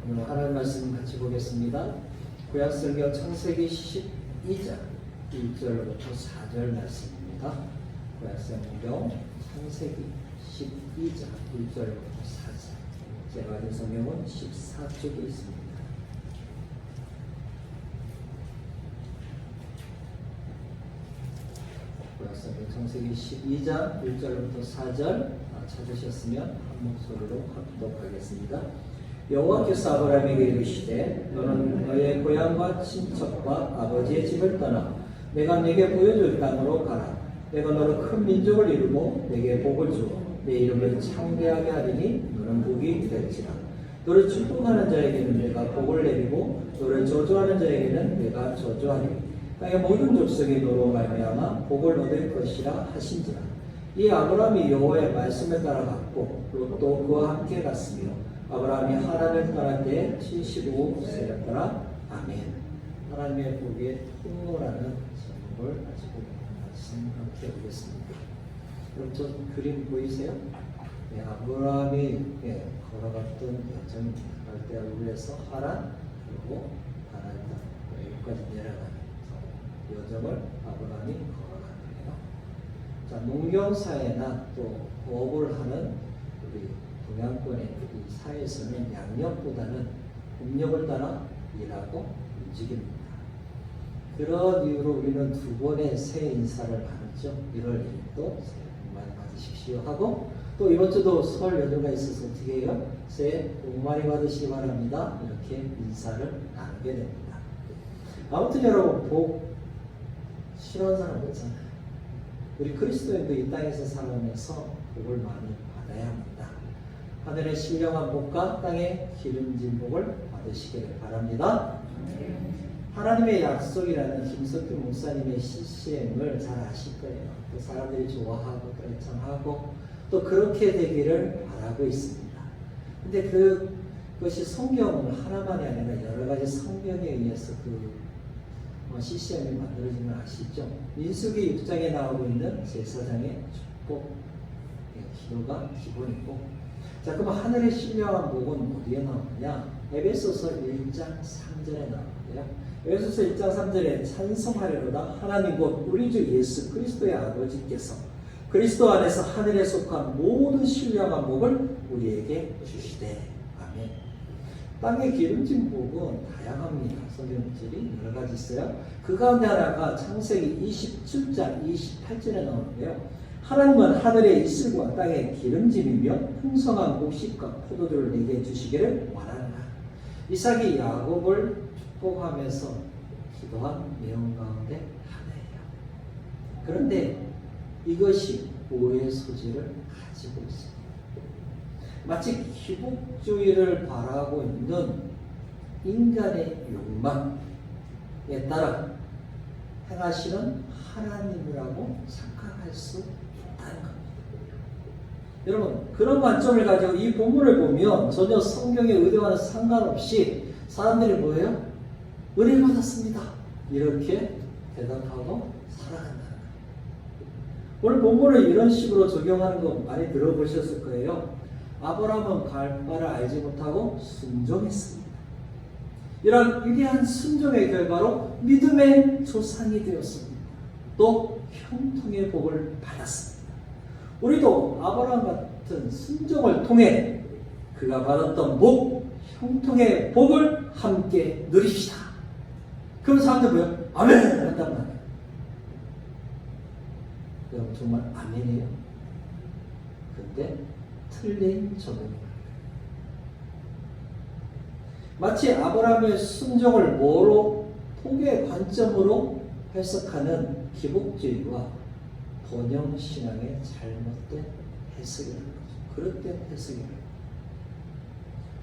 오늘 하나님 말씀 같이 보겠습니다. 구약성경 창세기 12장 1절부터 4절 말씀입니다. 구약성경 창세기 12장 1절부터 4절. 제가 가진 성경은 14쪽에 있습니다. 구약성경 창세기 12장 1절부터 4절 찾으셨으면 한 목소리로 합독하겠습니다. 여호와께서 아브라함에게 이르시되 너는 너의 고향과 친척과 아버지의 집을 떠나 내가 네게 보여줄 땅으로 가라. 내가 너를 큰 민족을 이루고 내게 복을 주어 내 이름을 창대하게 하리니 너는 복이 될지라. 너를 축복하는 자에게는 내가 복을 내리고 너를 저주하는 자에게는 내가 저주하리니 땅의 모든 족속이 너로 말미암아 복을 얻을 것이라 하신지라. 이 아브라함이 여호와의 말씀을 따라갔고 롯도 그와 함께 갔으며 아브라함이 하란을 떠날 때 75세였더라. 아멘. 하나님의 복의 통로라는 제목을 가지고 말씀 함께 보겠습니다. 그럼 저 그림 보이세요? 네, 아브라함이 걸어갔던 여정입니다. 갈대아를 위해서 하란 그리고 하란 여기까지 내려가는 여정을 아브라함이 걸어가네요. 자, 농경사회나 또 부업을 하는 우리 동양권의 이 사회에서는 양력보다는 음력을 따라 일하고 움직입니다. 그런 이유로 우리는 두 번의 새해 인사를 하죠. 1월 1일도 새해 복 많이 받으십시오 하고 또 이번 주도 설 연휴가 있어서 어떻게 해요? 새해 복 많이 받으시기 바랍니다. 이렇게 인사를 나누게 됩니다. 아무튼 여러분 복 싫어하는 사람 없잖아요. 우리 그리스도인도 이 땅에서 살아오면서 복을 많이 받아야 합니다. 하늘의 신령한 복과 땅의 기름진 복을 받으시기를 바랍니다. 하나님의 약속이라는 김석규 목사님의 CCM을 잘 아실 거예요. 또 사람들이 좋아하고 또 애청하고 또 그렇게 되기를 바라고 있습니다. 근데 그것이 성경 하나만이 아니라 여러 가지 성경에 의해서 CCM이 만들어진 걸 아시죠? 민수기 6장에 나오고 있는 제사장의 축복 기도가 기본이고, 자 그럼 하늘의 신령한 복은 어디에 나오느냐? 에베소서 1장 3절에 나오는데요. 에베소서 1장 3절에 찬송하려로다 하나님 곧 우리 주 예수 그리스도의 아버지께서 그리스도 안에서 하늘에 속한 모든 신령한 복을 우리에게 주시되. 아멘. 땅의 기름진 복은 다양합니다. 성경들이 여러 가지 있어요. 그 가운데 하나가 창세기 27장 28절에 나오는데요. 하나님은 하늘의 이슬과 땅의 기름짐이며 풍성한 곡식과 포도주를 내게 주시기를 원하노라. 이삭이 야곱을 축복하면서 기도한 내용 가운데 하나예요. 그런데 이것이 오해의 소지를 가지고 있습니다. 마치 기복주의를 바라고 있는 인간의 욕망에 따라 행하시는 하나님이라고 착각할 수 있다는 겁니다. 여러분, 그런 관점을 가지고 이 본문을 보면 전혀 성경의 의도와는 상관없이 사람들이 뭐예요? 은혜 받았습니다. 이렇게 대답하고 살아간다는 거예요. 오늘 본문을 이런 식으로 적용하는 거 많이 들어보셨을 거예요. 아브라함은 갈 바를 알지 못하고 순종했습니다. 이런 위대한 순종의 결과로 믿음의 조상이 되었습니다. 또 형통의 복을 받았습니다. 우리도 아브라함 같은 순종을 통해 그가 받았던 복, 형통의 복을 함께 누립시다. 그럼 사람들 뭐예요? 아멘! 한단 말이에요. 여러분 정말 아멘이에요? 근데 틀린 적용입니다. 마치 아브라함의 순종을 뭐로 복의 관점으로 해석하는 기복주의와 번영신앙의 잘못된 해석이라는 거죠. 그릇된 해석이라는 거죠.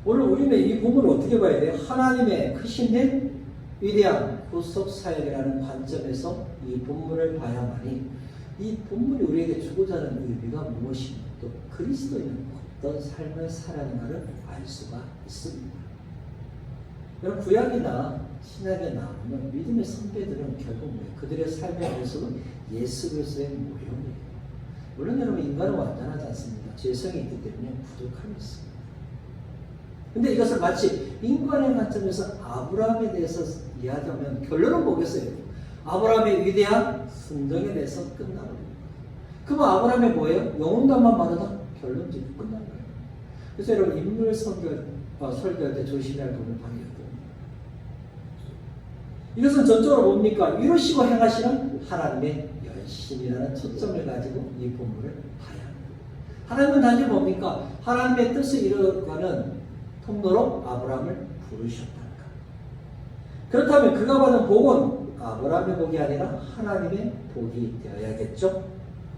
오늘 우리는 이 부분을 어떻게 봐야 돼요? 하나님의 크신 위대한 구속사역이라는 관점에서 이 본문을 봐야만이 이 본문이 우리에게 주고자 하는 의미가 무엇입니까? 또 그리스도인은 어떤 삶을 살아가는가를 알 수가 있습니다. 여러분 구약이나 신약에 나오는 믿음의 선배들은 결국 뭐예요? 그들의 삶의 모습은 예수 그리스도의 모형이에요. 물론 여러분 인간은 완전하지 않습니다. 죄성이 있기 때문에 부족함이 있습니다. 근데 이것을 마치 인간의 관점에서 아브라함에 대해서 이야기하면 결론은 뭐겠어요? 아브라함의 위대한 순종에 대해서 끝나버립니다. 그러면 아브라함이 뭐예요? 영웅담만 받아도 결론 짓고 끝난 거예요. 그래서 여러분 인물 설교할 때 조심해야 할 부분을 방해해야 됩니다. 이것은 전적으로 뭡니까? 이루시고 행하시는 하나님의 열심이라는 초점을 가지고 이 본문을 봐야 합니다. 하나님은 단지 뭡니까? 하나님의 뜻을 이루어가는 통로로 아브라함을 부르셨다는 것. 그렇다면 그가 받은 복은 아브라함의 복이 아니라 하나님의 복이 되어야겠죠?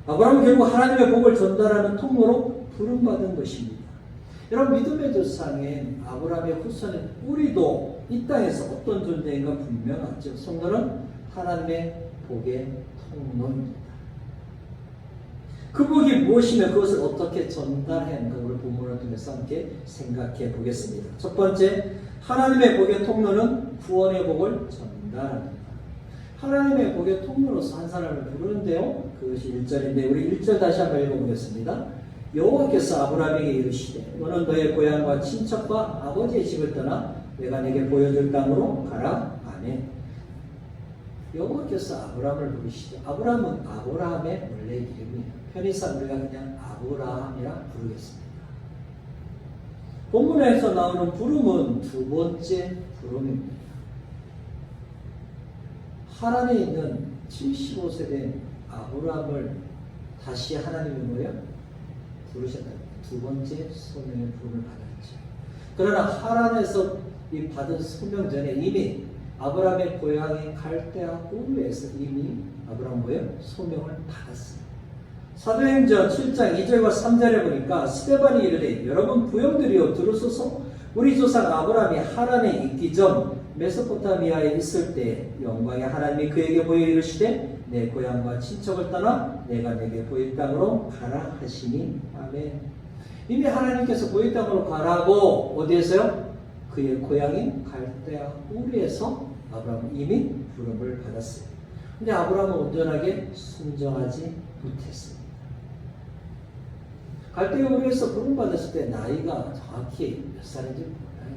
아브라함은 결국 하나님의 복을 전달하는 통로로 부름받은 것입니다. 여러분 믿음의 조상인 아브라함의 후손인 우리도 이 땅에서 어떤 존재인가 분명하죠. 성도는 하나님의 복의 통로입니다. 그 복이 무엇이며 그것을 어떻게 전달해야 하는가 오늘 본문을 통해서 함께 생각해 보겠습니다. 첫 번째, 하나님의 복의 통로는 구원의 복을 전달합니다. 하나님의 복의 통로로서 한 사람을 부르는데요. 그것이 1절인데 우리 1절 다시 한번 읽어보겠습니다. 여호와께서 아브라함에게 이르시되 너는 너의 고향과 친척과 아버지의 집을 떠나 내가 내게 보여줄 땅으로 가라. 아멘. 여호와께서 아브라함을 부르시되 아브라함은 아브라함의 원래 이름이에요. 편의상 우리가 그냥 아브라함이라 부르겠습니다. 본문에서 나오는 부름은 두 번째 부름입니다. 하란에 있는 75세 된 아브라함을 다시 하나님이 뭐예요? 부르셨다. 두 번째 소명의 부름을 받았죠. 그러나 하란에서 이 받은 소명 전에 이미 아브라함의 고향인 갈대아 우르에서 이미 아브라함 뭐예요? 소명을 받았어요. 사도행전 7장 2절과 3절에 보니까 스데반이 이르되 여러분 부형들이여 들으소서 우리 조상 아브라함이 하란에 있기 전 메소포타미아에 있을 때 영광의 하나님이 그에게 보여 이르시되 내 고향과 친척을 떠나 내가 내게 보일 땅으로 가라 하시니 아멘. 이미 하나님께서 보일 땅으로 가라고 어디에서요? 그의 고향인 갈대아 우르에서 아브라함은 이미 부름을 받았어요. 근데 아브라함은 온전하게 순종하지 못했습니다. 갈대아 우르에서 부름 받았을 때 나이가 정확히 몇 살인지 몰라요.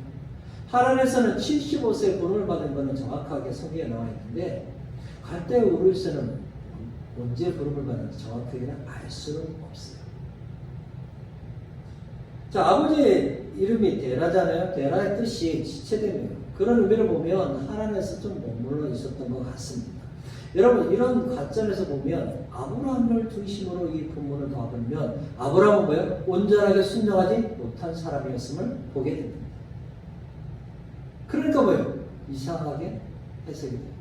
하란에서는 75세 부름을 받은 것은 정확하게 성경에 나와 있는데 갈대아 우르에서는 언제 부름을 받았는지 정확하게는 알 수는 없어요. 자, 아버지의 이름이 데라잖아요. 데라의 뜻이 지체됨이에요. 그런 의미를 보면 하란에서 좀 머물러 있었던 것 같습니다. 여러분 이런 관점에서 보면 아브라함을 중심으로 이 본문을 봐보면 아브라함은 뭐예요? 온전하게 순종하지 못한 사람이었음을 보게 됩니다. 그러니까 뭐예요? 이상하게 해석이 됩니다.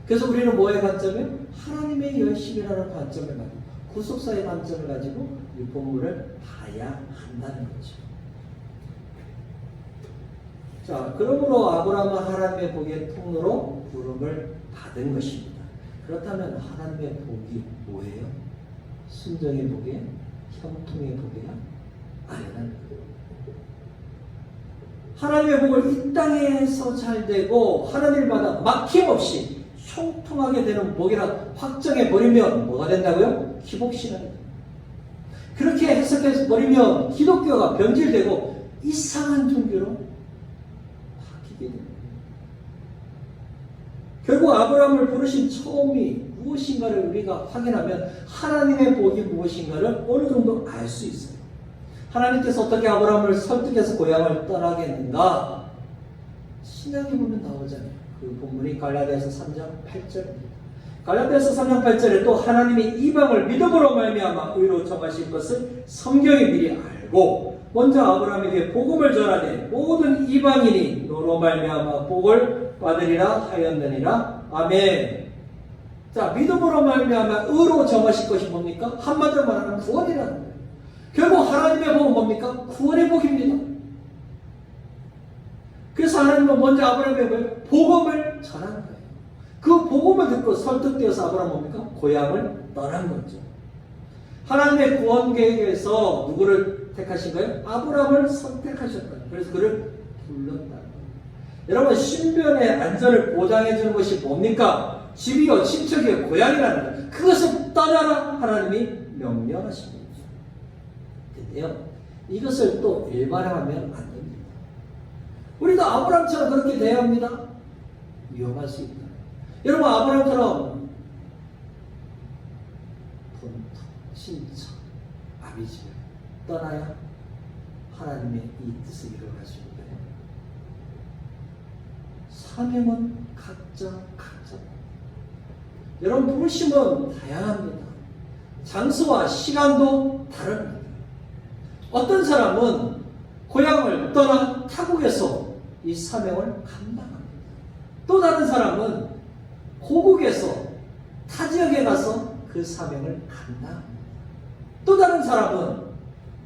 그래서 우리는 뭐의 관점이에요? 하나님의 열심이라는 관점을 가지고 구속사의 관점을 가지고 이 본문을 봐야 한다는 거죠. 자, 그러므로 아브라함은 하나님의 복의 통로로 부름을 받은 것입니다. 그렇다면 하나님의 복이 뭐예요? 순종의 복이에요? 형통의 복이에요? 아니라는 거예요. 하나님의 복을 이 땅에서 잘 되고 하나님마다 막힘없이 형통하게 되는 복이라 확정해 버리면 뭐가 된다고요? 기복신앙이 됩니다. 그렇게 해석해 버리면 기독교가 변질되고 이상한 종교로 바뀌게 됩니다. 결국 아브라함을 부르신 처음이 무엇인가를 우리가 확인하면 하나님의 복이 무엇인가를 어느 정도 알 수 있어요. 하나님께서 어떻게 아브라함을 설득해서 고향을 떠나게 했는가? 신약에 보면 나오잖아요. 그 본문이 갈라디아서 3장 8절입니다. 갈라디아서 3장 8절에 또 하나님이 이방을 믿음으로 말미암아 의로 정하신 것을 성경이 미리 알고 먼저 아브라함에게 복음을 전하되 모든 이방인이 너로 말미암아 복을 받으리라 하였느니라. 아멘. 자, 믿음으로 말미암아 의로 정하신 것이 뭡니까? 한마디로 말하면 구원이라는 거예요. 결국 하나님의 복은 뭡니까? 구원의 복입니다. 그래서 하나님은 먼저 아브라함에게 복음을 전한 거예요. 그 복음을 듣고 설득되어서 아브라함은 뭡니까? 고향을 떠난 거죠. 하나님의 구원 계획에서 누구를 택하신 거예요? 아브라함을 선택하셨다. 그래서 그를 불렀다. 여러분 신변의 안전을 보장해 주는 것이 뭡니까? 집이요, 친척이요, 고향이라는 거예요. 그것을 떠나라 하나님이 명령하신 거죠. 근데요, 이것을 또 일반화하면 안 됩니다. 아브라함처럼 그렇게 돼야 합니다. 위험할 수 있다. 여러분, 아브라함처럼 본토, 친척, 아비집을 떠나야 하나님의 이 뜻을 이루어갈 수 있는 거예요. 사명은 각자. 여러분, 부르심은 다양합니다. 장소와 시간도 다릅니다. 어떤 사람은 고향을 떠나 타국에서 이 사명을 감당합니다. 또 다른 사람은 고국에서 타 지역에 가서 그 사명을 감당합니다. 또 다른 사람은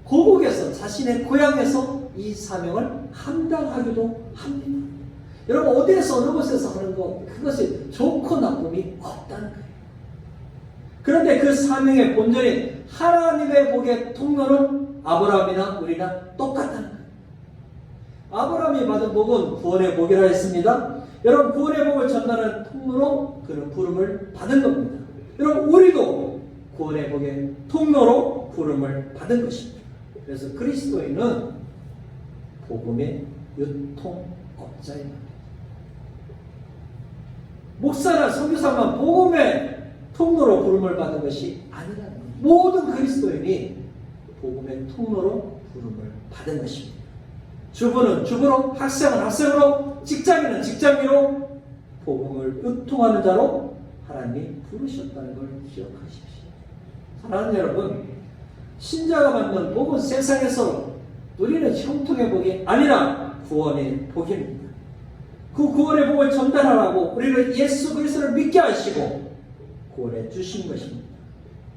고국에서 자신의 고향에서 이 사명을 감당하기도 합니다. 여러분, 어디에서 어느 곳에서 하는 것, 그것이 좋고 나쁨이 없다는 거예요. 그런데 그 사명의 본전인 하나님의 복의 통로는 아브라함이나 우리나 똑같다는 거예요. 아브라함이 받은 복은 구원의 복이라 했습니다. 여러분, 구원의 복을 전달하는 통로로 그런 부름을 받은 겁니다. 여러분, 우리도 구원의 복의 통로로 부름을 받은 것입니다. 그래서 그리스도인은 복음의 유통업자입니다. 목사나 선교사만 복음의 통로로 부름을 받은 것이 아니라는 거예요. 모든 그리스도인이 복음의 통로로 부름을 받은 것입니다. 주부는 주부로, 학생은 학생으로, 직장인은 직장인으로 복음을 유통하는 자로 하나님이 부르셨다는 걸 기억하십시오. 사랑하는 여러분, 신자가 받는 복은 세상에서 누리는 형통의 복이 아니라 구원의 복입니다. 그 구원의 복을 전달하라고 우리는 예수 그리스도를 믿게 하시고 구원해 주신 것입니다.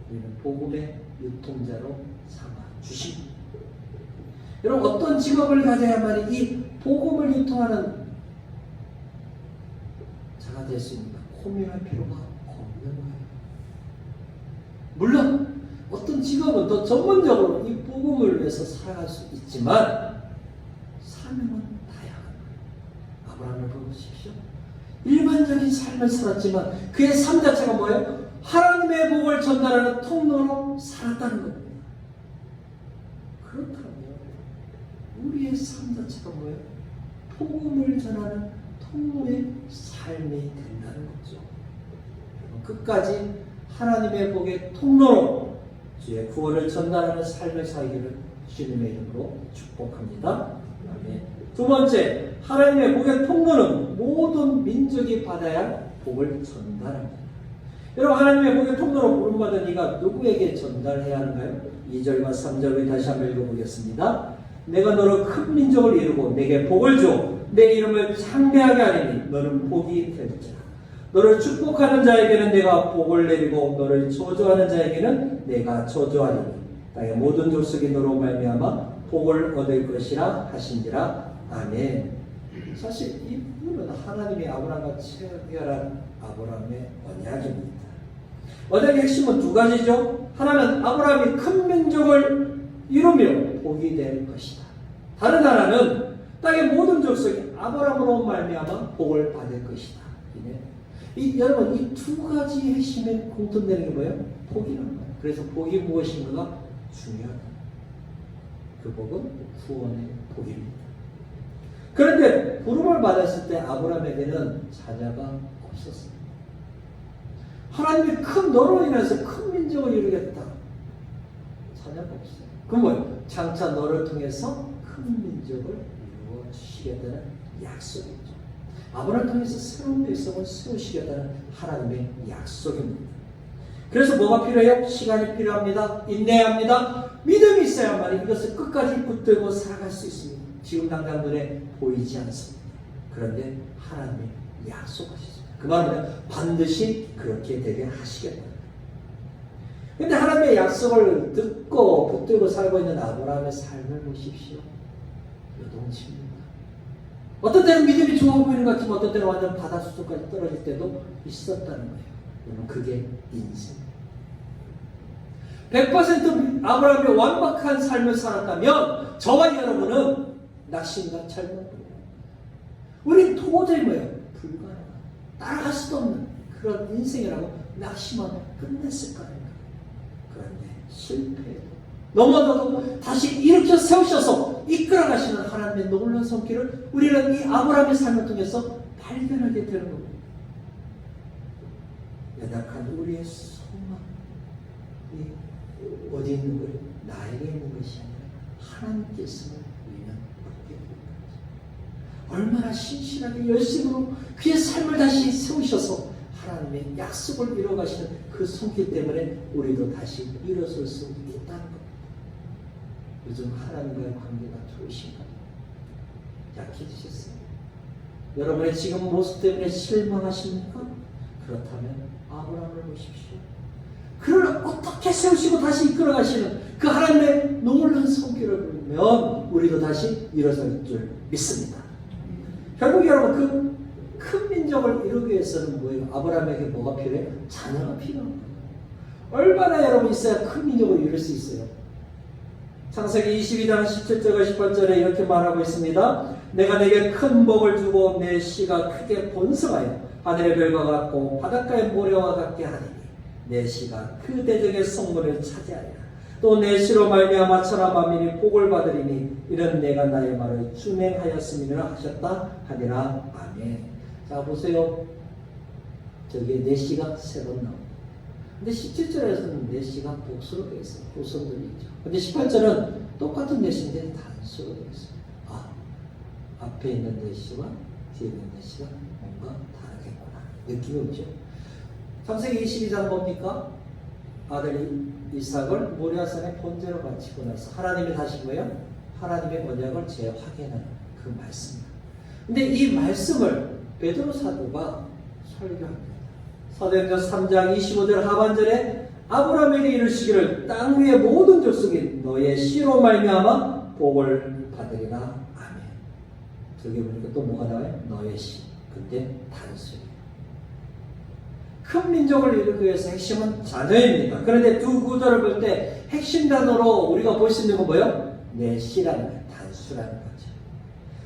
우리는 복음의 유통자로 삼아 주십니다. 여러분, 어떤 직업을 가져야만 이 복음을 유통하는 자가 될 수 있는가? 고민할 필요가 없는 거예요. 물론 어떤 직업은 더 전문적으로 이 복음을 위해서 살아갈 수 있지만 사명은 다양합니다. 아브라함을 보십시오. 일반적인 삶을 살았지만 그의 삶 자체가 뭐예요? 하나님의 복을 전달하는 통로로 살았다는 겁니다. 그렇다면 우리의 삶 자체가 뭐예요? 복음을 전하는 통로의 삶이 된다는 거죠. 끝까지 하나님의 복의 통로로 주의 구원을 전달하는 삶을 살기를 주님의 이름으로 축복합니다. 아멘. 두 번째, 하나님의 복의 통로는 모든 민족이 받아야 복을 전달합니다. 여러분, 하나님의 복의 통로로 부름받은 이가 누구에게 전달해야 하는가요? 2절과 3절을 다시 한번 읽어보겠습니다. 내가 너로 큰 민족을 이루고 내게 복을 줘 내 이름을 창대하게 하리니 너는 복이 될지라. 너를 축복하는 자에게는 내가 복을 내리고 너를 저주하는 자에게는 내가 저주하리니 땅의 모든 족속이 너로 말미암아 복을 얻을 것이라 하신지라. 아멘. 사실 이 부분은 하나님이 아브라함과 체결한 아브라함의 언약입니다. 언약의 핵심은 두 가지죠. 하나는 아브라함이 큰 민족을 이루며 복이 될 것이다. 다른 하나는 땅의 모든 족속이 아브라함으로 말미암아 복을 받을 것이다. 여러분, 이 두 가지 핵심에 공통되는 게 뭐예요? 복이라는 거예요. 그래서 복이 무엇인가가 중요하다. 그 복은 구원의 복입니다. 그런데 부름을 받았을 때 아브라함에게는 자녀가 없었습니다. 하나님이 큰 너로 인해서 큰 민족을 이루겠다. 자녀가 없어요. 그건 뭐예요? 장차 너를 통해서 큰 민족을 이루어 주시겠다는 약속이죠. 아브라함을 통해서 새로운 백성을 세우시겠다는 하나님의 약속입니다. 그래서 뭐가 필요해요? 시간이 필요합니다. 인내합니다. 믿음이 있어야만 이것을 끝까지 붙들고 살아갈 수 있습니다. 지금 당장 눈에 보이지 않습니다. 그런데 하나님이 약속하셨습니다. 그 말은 반드시 그렇게 되게 하시겠다. 그런데 하나님의 약속을 듣고 붙들고 살고 있는 아브라함의 삶을 보십시오. 요동칩니다. 어떤 때는 믿음이 좋아 보이는 것 같지만 어떤 때는 완전 바다수소까지 떨어질 때도 있었다는 거예요. 여러분, 그게 인생. 100% 아브라함이 완벽한 삶을 살았다면 저와 여러분은 낙심과 절망. 우린 도저히 뭐예요? 불가능한, 따라갈 수도 없는 그런 인생이라고 낙심하며 끝냈을 거예요. 그런데 실패해도 넘어져도 다시 일으켜 세우셔서 통해서 이끌어가시는 하나님의 놀라운 손길을 우리는 이 아브라함의 삶을 통해서 발견하게 되는 겁니다. 연약한 우리의 소망이 어디 있는 거예요? 나에게 있는 것이 아니라 하나님께서 우리는 얻게 되는 거죠. 얼마나 신실하게 열심으로 그의 삶을 다시 세우셔서 하나님의 약속을 이루어가시는 그 손길 때문에 우리도 다시 일어설 수 있다는 겁니다. 요즘 하나님과의 관계가 좋으신가요? 약해지셨어요? 여러분의 지금 모습 때문에 실망하십니까? 그렇다면 아브라함을 보십시오. 그를 어떻게 세우시고 다시 이끌어가시는 그 하나님의 놀라운 손길을 보면 우리도 다시 일어설 줄 믿습니다. 결국 여러분 그 큰 민족을 이루기 위해서는 뭐예요? 아브라함에게 뭐가 필요해요? 자녀가 필요한 거예요. 얼마나 여러분 있어야 큰 민족을 이룰 수 있어요? 창세기 22장 17절과 18절에 이렇게 말하고 있습니다. 내가 내게 큰 복을 주고 내 씨가 크게 번성하여 하늘의 별과 같고 바닷가의 모래와 같게 하리니 내 씨가 그 대적의 성문을 차지하리라. 또 내 씨로 말미암아 천하 만민이 복을 받으리니 이는 내가 나의 말을 준행하였음이라 하셨다 하니라. 아멘. 자 보세요. 저기에 내 씨가 세 번 나옵니다. 근데 17절에서는 내 씨가 복수로 되어 있어요. 후손들이 있죠. 근데 18절은 똑같은 내 씨인데 단수로 되어 있어요. 아, 앞에 있는 내 씨와 뒤에 있는 내 씨가 뭔가 다르겠구나. 느낌이 오죠. 창세기 22장 뭡니까? 아들 이삭을 모리아산에 번제로 바치고 나서 하나님이 다시 뭐예요? 하나님의 언약을 재확인하는 그 말씀입니다. 근데 이 말씀을 베드로 사도가 설교합니다. 사도행전 3장 25절 하반절에 아브라함에게 이르시기를 땅 위의 모든 족속이 너의 씨로 말미암아 복을 받으리라. 아멘. 저기 보니까 또 뭐가 나와요? 너의 씨. 근데 단수예요. 큰 민족을 이루기 위해서 핵심은 자녀입니다. 그런데 두 구절을 볼 때 핵심 단어로 우리가 볼 수 있는 건 뭐예요? 내 씨라는 거예요. 단수라는 거죠.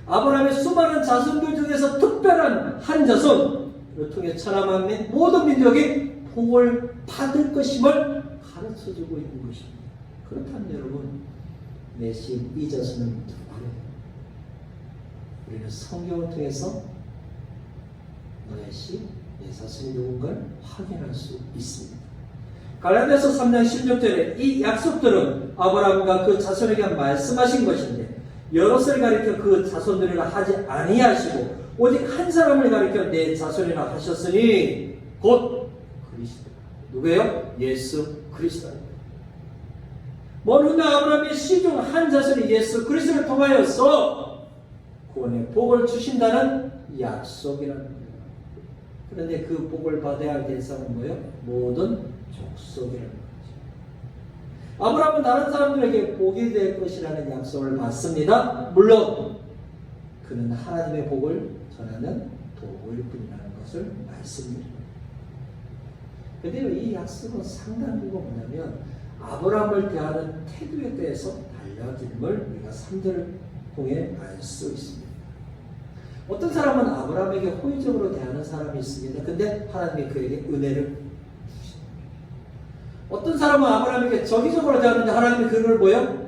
아브라함의 수많은 자손들 중에서 특별한 한 자손을 통해 천하 만민 모든 민족이 복을 받을 것임을 가르쳐주고 있는 것입니다. 그렇다면 여러분, 내 씨 이 자손은 누구예요? 우리는 성경을 통해서 너의 씨, 내 자손이 누군가를 확인할 수 있습니다. 갈라디아서 3장 16절에 이 약속들은 아브라함과 그 자손에게 말씀하신 것인데 여럿을 가리켜 그 자손들이라 하지 아니하시고 오직 한 사람을 가리켜 내 자손이라 하셨으니 곧 그리스도. 누구예요? 예수 그리스도입니다. 먼 아브라함의 씨 중 한 자손이 예수 그리스도를 통하여서 구원의 복을 주신다는 약속이라는 거예요. 그런데 그 복을 받아야 할 대상은 뭐예요? 모든 족속이라는 거죠. 아브라함은 다른 사람들에게 복이 될 것이라는 약속을 받습니다. 물론 그는 하나님의 복을 전하는 도구일 뿐이라는 것을 말씀드립니다. 그런데 이 약속은 상당히가 뭐냐면 아브라함을 대하는 태도에 대해서 달라짐을 우리가 3절을 통해 알 수 있습니다. 어떤 사람은 아브라함에게 호의적으로 대하는 사람이 있습니다. 근데 하나님이 그에게 은혜를 주십니다. 어떤 사람은 아브라함에게 적의적으로 대하는데 하나님이 그를 뭐요?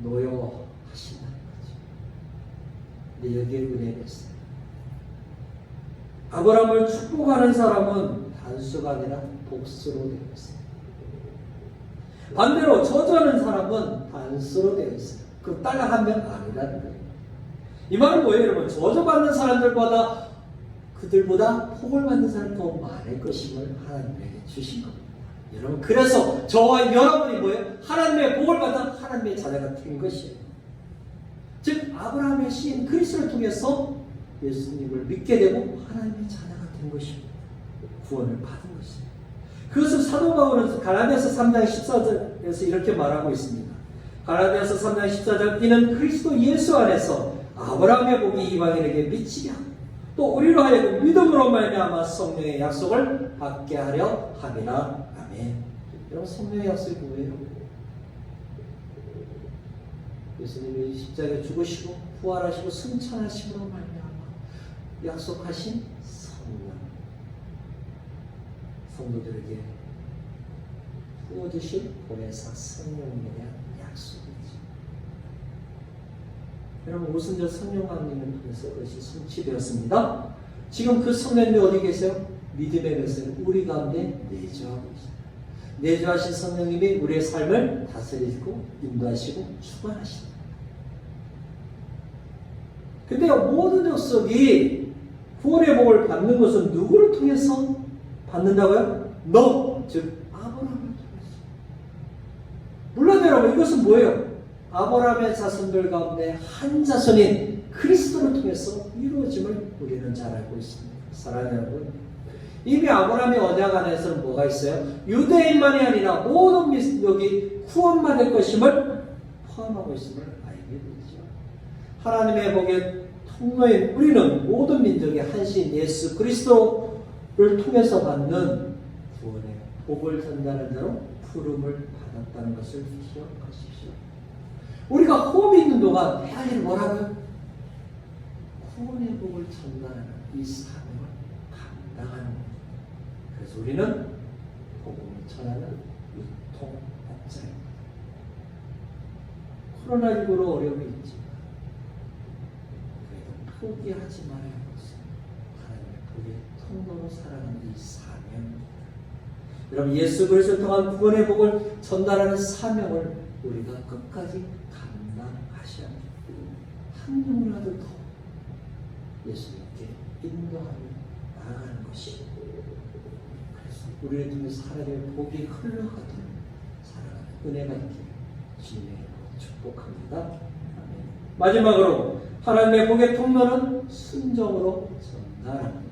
노여하신다는 거죠. 근데 여기에 은혜가 있어요. 아브라함을 축복하는 사람은 단수가 아니라 복수로 되어 있어요. 반대로 저주하는 사람은 단수로 되어 있어요. 그럼 따라 하면 아니라는 거예요. 이 말은 뭐예요, 여러분? 저주받는 사람들보다 그들보다 복을 받는 사람이 더 많을 것임을 하나님에게 주신 겁니다. 여러분, 그래서 저와 여러분이 뭐예요? 하나님의 복을 받아 하나님의 자녀가 된 것이에요. 즉 아브라함의 시인 그리스도를 통해서 예수님을 믿게 되고 하나님의 자녀가 된 것입니다. 구원을 받은 것입니다. 그것을 사도 바울은 갈라디아서 3장 14절에서 이렇게 말하고 있습니다. 갈라디아서 3장 14절 이는 그리스도 예수 안에서 아브라함의 복이 이방인에게 미치게 하고 또 우리로 하여금 믿음으로 말미암아 성령의 약속을 받게 하려 함이라. 아멘. 여러분, 성령의 약속이 뭐예요? 예수님이 십자가에 죽으시고 부활하시고 승천하심으로 말미암아 약속하신 성령, 성도들에게 부어주실 보혜사 성령에 대한 약속이죠. 여러분 오순절 성령강림을 통해서 그것이 성취되었습니다. 지금 그 성령님이 어디 계세요? 믿음의 것을 우리 가운데 내주하고 있습니다. 내주하신 성령님이 우리의 삶을 다스리고 인도하시고 주관하십니다. 근데 모든 족속이 구원의 복을 받는 것은 누구를 통해서 받는다고요? 너, 즉 아브라함을 통해서. 물론 여러분 이것은 뭐예요? 아브라함의 자손들 가운데 한 자손인 그리스도를 통해서 이루어짐을 우리는 잘 알고 있습니다. 사랑하는 여러분, 이미 아브라함의 언약 안에서는 뭐가 있어요? 유대인만이 아니라 모든 민족이 구원받을 것임을 포함하고 있음을 알게 되죠. 하나님의 복의 통로인 우리는 모든 민족의 한신 예수 그리스도를 통해서 받는 구원의 복을 전달하는 자로 부름을 받았다는 것을 기억하십시오. 우리가 호흡이 있는 동안 해야 할 일은 뭐라고요? 구원의 복을 전달하는 이 사명을 감당하는 거예요. 그래서 우리는 복음을 전하는 유통업자입니다. 코로나19로 어려움이 있지만 그래도 포기하지 말아야 할 것은 하나님의 복의 통로로 살아가는 이 사명입니다. 여러분 예수 그리스도를 통한 구원의 복을 전달하는 사명을 우리가 끝까지 감당하셔야 합니다. 한 명이라도 더 예수님께 인도하며 나아가는 것이 그래서 우리를 통해서 하나님의 복이 흘러가도록 살아가는 은혜가 있기를 주님의 이름으로 축복합니다. 아멘. 마지막으로 하나님의 복의 통로는 순종으로 전달합니다.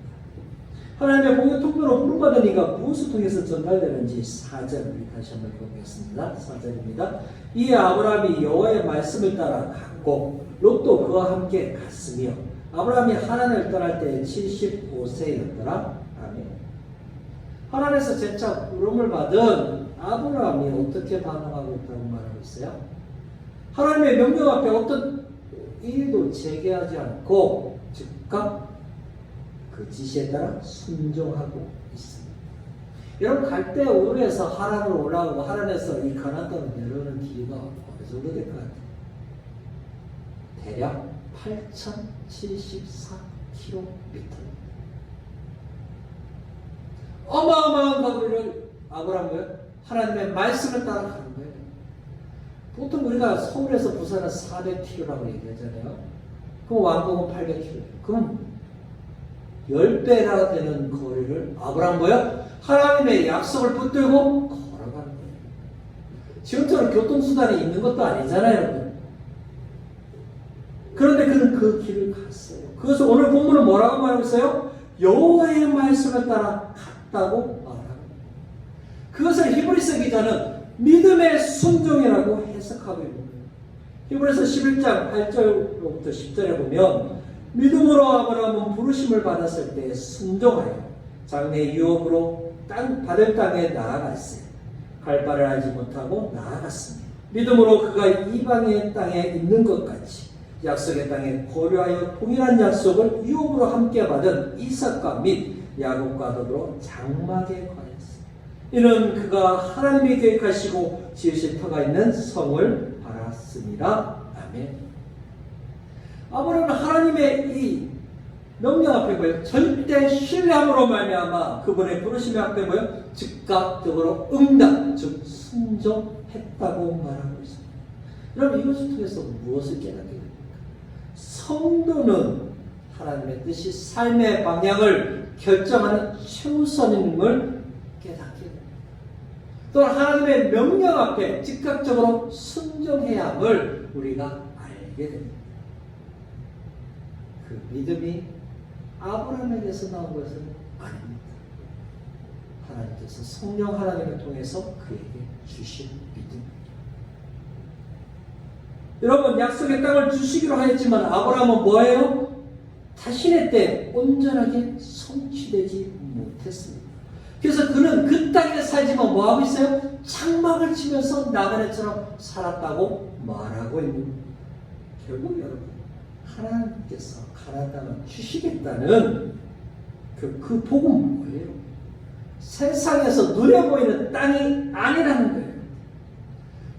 하나님의 복의 통로로 부름받은 이가 무엇을 통해서 전달되는지 4절 우리 다시 한번 보겠습니다. 4절입니다. 이에 아브라함이 여호와의 말씀을 따라 갔고 롯도 그와 함께 갔으며 아브라함이 하란을 떠날 때 75세였더라. 아멘. 하란에서 재차 부름을 받은 아브라함이 어떻게 반응하고 있다고 말하고 있어요? 하나님의 명령 앞에 어떤 일도 제기하지 않고 즉각 그 지시에 따라 순종하고 있습니다. 여러분 갈대우르에서 하란으로 올라가고 하란에서 이 가나안 땅으로 내려오는 길이가 어느 정도 될 것 같아요? 대략 8,074km. 어마어마한 거리를 아브라함은 하나님의 말씀을 따라가는 거예요. 보통 우리가 서울에서 부산은 400km라고 얘기하잖아요. 그럼 왕복은 800km. 그럼 10배나 되는 거리를 아브라함 뭐야? 하나님의 약속을 붙들고 걸어가는 거예요. 지금처럼 교통수단이 있는 것도 아니잖아요, 여러분. 그런데 그는 그 길을 갔어요. 그래서 오늘 본문은 뭐라고 말하고 있어요? 여호와의 말씀을 따라 갔다고 말하고 있어요. 그것을 히브리서 기자는 믿음의 순종이라고 해석하고 있는 거예요. 히브리서 11장 8절부터 10절에 보면 믿음으로 아브라함은 부르심을 받았을 때 순종하여 장래 유업으로 받을 땅에 나아갔어요. 갈 바를 알지 못하고 나아갔습니다. 믿음으로 그가 이방의 땅에 있는 것 같이 약속의 땅에 고려하여 동일한 약속을 유업으로 함께 받은 이삭과 및 야곱과 더불어 장막에 관했습니다. 이는 그가 하나님이 계획하시고 지으신 터가 있는 성을 바랐습니다. 아멘. 아브라함은 하나님의 이 명령 앞에 뭐예요? 절대 신뢰함으로 말미암아 그분의 부르심의 앞에 뭐예요? 즉각적으로 응답, 즉 순종했다고 말하고 있습니다. 여러분 이것을 통해서 무엇을 깨닫게 됩니까? 성도는 하나님의 뜻이 삶의 방향을 결정하는 최우선임을 깨닫게 됩니다. 또한 하나님의 명령 앞에 즉각적으로 순종해야 함을 우리가 알게 됩니다. 그 믿음이 아브라함에게서 나온 것은 아닙니다. 하나님께서 성령 하나님을 통해서 그에게 주신 믿음. 여러분 약속의 땅을 주시기로 하였지만 아브라함은 뭐예요? 자신의 때 온전하게 성취되지 못했습니다. 그래서 그는 그 땅에 살지만 뭐하고 있어요? 장막을 치면서 나그네처럼 살았다고 말하고 있는 거예요. 결국 여러분 하나님께서 가나안 땅을 주시겠다는 그 복음은 뭐예요? 세상에서 눈에 보이는 땅이 아니라는 거예요.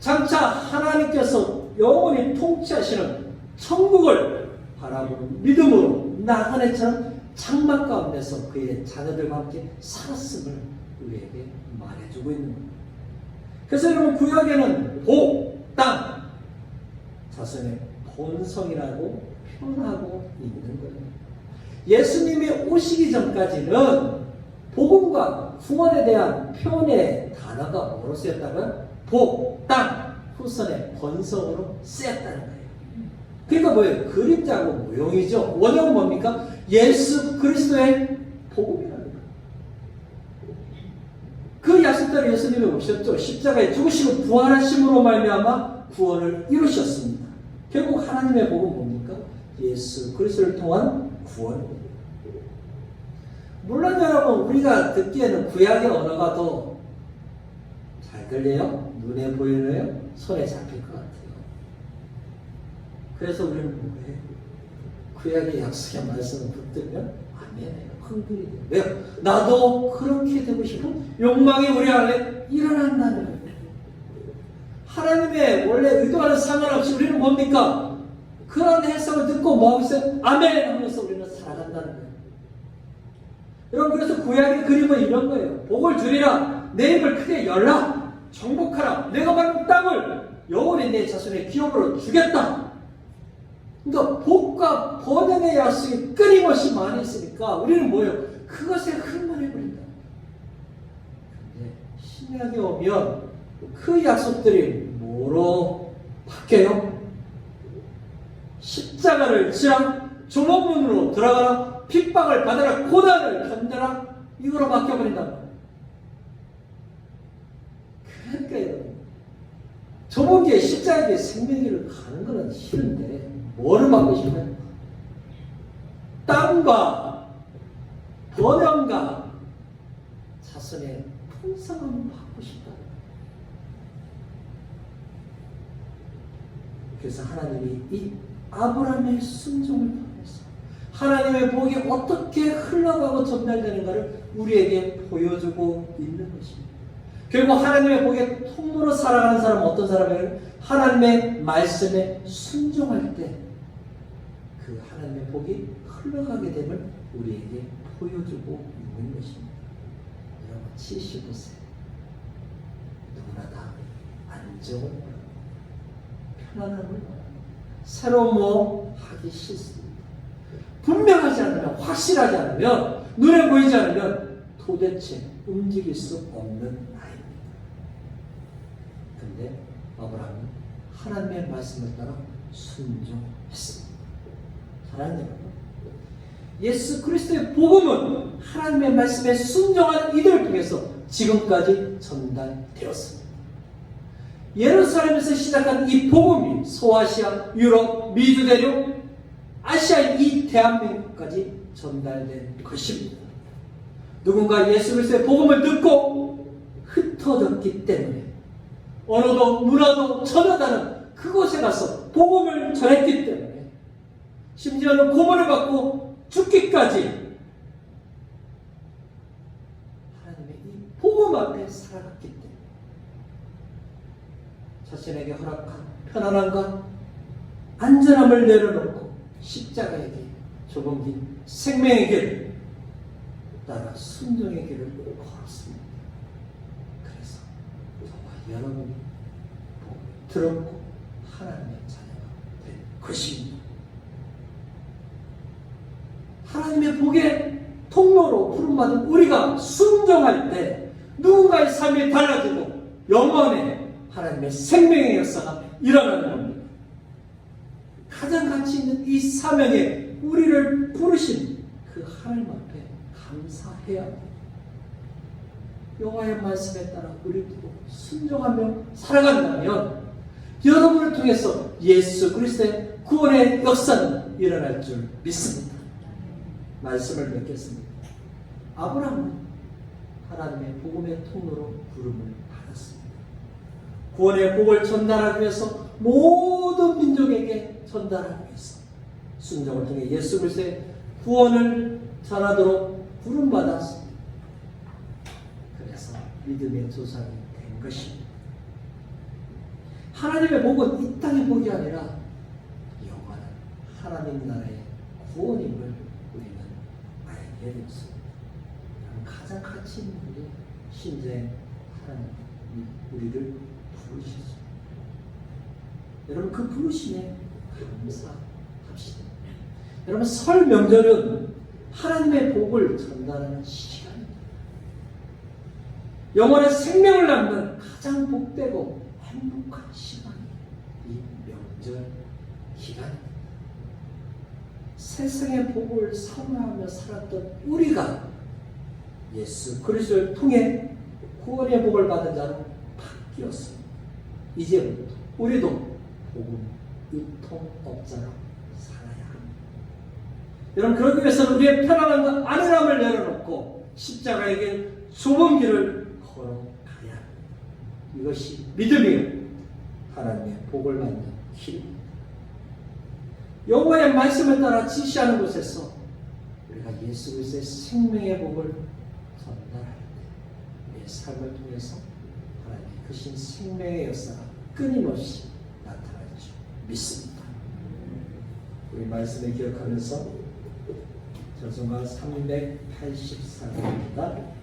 장차 하나님께서 영원히 통치하시는 천국을 바라보는 믿음으로 나간 해처럼 장막 가운데서 그의 자녀들과 함께 살았음을 우리에게 말해주고 있는 겁니다. 그래서 여러분 구약에는 복, 땅, 자손의 본성이라고 표현하고 있는 거예요. 예수님이 오시기 전까지는 복음과 구원에 대한 표현의 단어가 뭐로 쓰였다고요? 복, 땅, 후손의 번성으로 쓰였다는 거예요. 그러니까 뭐예요? 그림자고 모형이죠. 원형은 뭡니까? 예수 그리스도의 복음이라는 거예요. 그 약속대로 예수님이 오셨죠. 십자가에 죽으시고 부활하심으로 말미암아 구원을 이루셨습니다. 결국 하나님의 복음은 뭡니까? 예수 그리스도를 통한 구원입니다. 물론 여러분 우리가 듣기에는 구약의 언어가 더 잘 들려요? 눈에 보이나요? 손에 잡힐 것 같아요. 그래서 우리는 뭐해요? 구약의 약속의 말씀을 붙들면 아멘해요. 흥분이 돼요. 왜요? 나도 그렇게 되고 싶은 욕망이 우리 안에 일어난다는 거예요. 하나님의 원래 의도와는 상관없이 우리는 뭡니까? 그런 해석을 듣고 뭐 하고 있어요? 아멘 하면서 우리는 살아간다는 거예요. 여러분 그래서 구약의 그림은 이런 거예요. 복을 주리라. 내 입을 크게 열라. 정복하라. 내가 받은 땅을 영원히 내 자손의 기업으로 주겠다. 그러니까 복과 번영의 약속이 끊임없이 많이 있으니까 우리는 뭐예요? 그것에 흥분해버린다. 근데 신약에 오면 그 약속들이 뭐로 바뀌어요? 십자가를 지라, 조목문으로 들어가라, 핍박을 받아라, 고난을 견뎌라, 이거로 바뀌어버린단 말이에요. 그러니까 여러분, 조목기에 십자가의 생명길을 가는 거는 싫은데 뭐를 받고 싶어요? 땅과 번영과 자손의 풍성함을 받고 싶다. 그래서 하나님이 이 아브라함의 순종을 통해서 하나님의 복이 어떻게 흘러가고 전달되는가를 우리에게 보여주고 있는 것입니다. 결국 하나님의 복의 통로로 살아가는 사람은 어떤 사람이에요? 하나님의 말씀에 순종할 때 그 하나님의 복이 흘러가게 됨을 우리에게 보여주고 있는 것입니다. 여러분 75세 누구나 다 안정을 원합니다. 편안함을 원합니다. 새로운 뭐 하기 싫습니다. 분명하지 않으면, 확실하지 않으면, 눈에 보이지 않으면 도대체 움직일 수 없는 아이입니다. 그런데 아브라함은 하나님의 말씀을 따라 순종했습니다. 사랑하는 여러분, 예수 그리스도의 복음은 하나님의 말씀에 순종한 이들을 통해서 지금까지 전달되었습니다. 예루살렘에서 시작한 이 복음이 소아시아, 유럽, 미주 대륙, 아시아 이 대한민국까지 전달된 것입니다. 누군가 예수 그리스도의 복음을 듣고 흩어졌기 때문에 언어도 문화도 전혀 다른 그곳에 가서 복음을 전했기 때문에 심지어는 고문을 받고 죽기까지 하나님의 이 복음 앞에 살아갔기 때문에 자신에게 허락한 편안함과 안전함을 내려놓고 십자가의 길, 좁은 길, 생명의 길 따라 순종의 길을 걸었습니다. 그래서 저와 여러분이 들었고 하나님의 자녀가 된 것입니다. 하나님의 복의 통로로 부름받은 우리가 순종할 때 누군가의 삶이 달라지고 영원의 하나님의 생명의 역사가 일어나는 겁니다. 가장 가치 있는 이 사명에 우리를 부르신 그 하나님 앞에 감사해야 합니다. 여호와의 말씀에 따라 우리도 순종하며 살아간다면 여러분을 통해서 예수 그리스도의 구원의 역사는 일어날 줄 믿습니다. 말씀을 맺겠습니다. 아브라함은 하나님의 복음의 통로로 부름을 받았습니다. 구원의 복을 전달하기 위해서 모든 민족에게 전달하기 위해서 순종을 통해 예수 그리스도의 구원을 전하도록 부름받았습니다. 그래서 믿음의 조상이 된 것입니다. 하나님의 복은 이 땅의 복이 아니라 영원한 하나님 나라의 구원임을 우리는 알게 되었습니다. 가장 가치 있는 우리 신자의 하나님이 우리를 부르셨습니다. 여러분 그 부르심에 감사합시다. 여러분 설 명절은 하나님의 복을 전달하는 시간입니다. 영원의 생명을 낳는 가장 복되고 행복한 시간이 이 명절 기간입니다. 세상의 복을 사모하며 살았던 우리가 예수 그리스도를 통해 구원의 복을 받은 자로 바뀌었습니다. 이제부터 우리도 복음 유통업자로 살아야 합니다. 여러분 그러기 위해서는 우리의 편안함과 안일함을 내려놓고 십자가의 길 좁은 길을 걸어가야 합니다. 이것이 믿음이요 하나님의 복을 받는 길입니다. 여호와의 말씀을 따라 지시하는 곳에서 우리가 예수 그리스도의 생명의 복을 전달할 때 우리의 삶을 통해서 하나님의 크신 생명의 역사가 끊임없이 나타날 줄 믿습니다. 우리 말씀을 기억하면서 전송가 384입니다.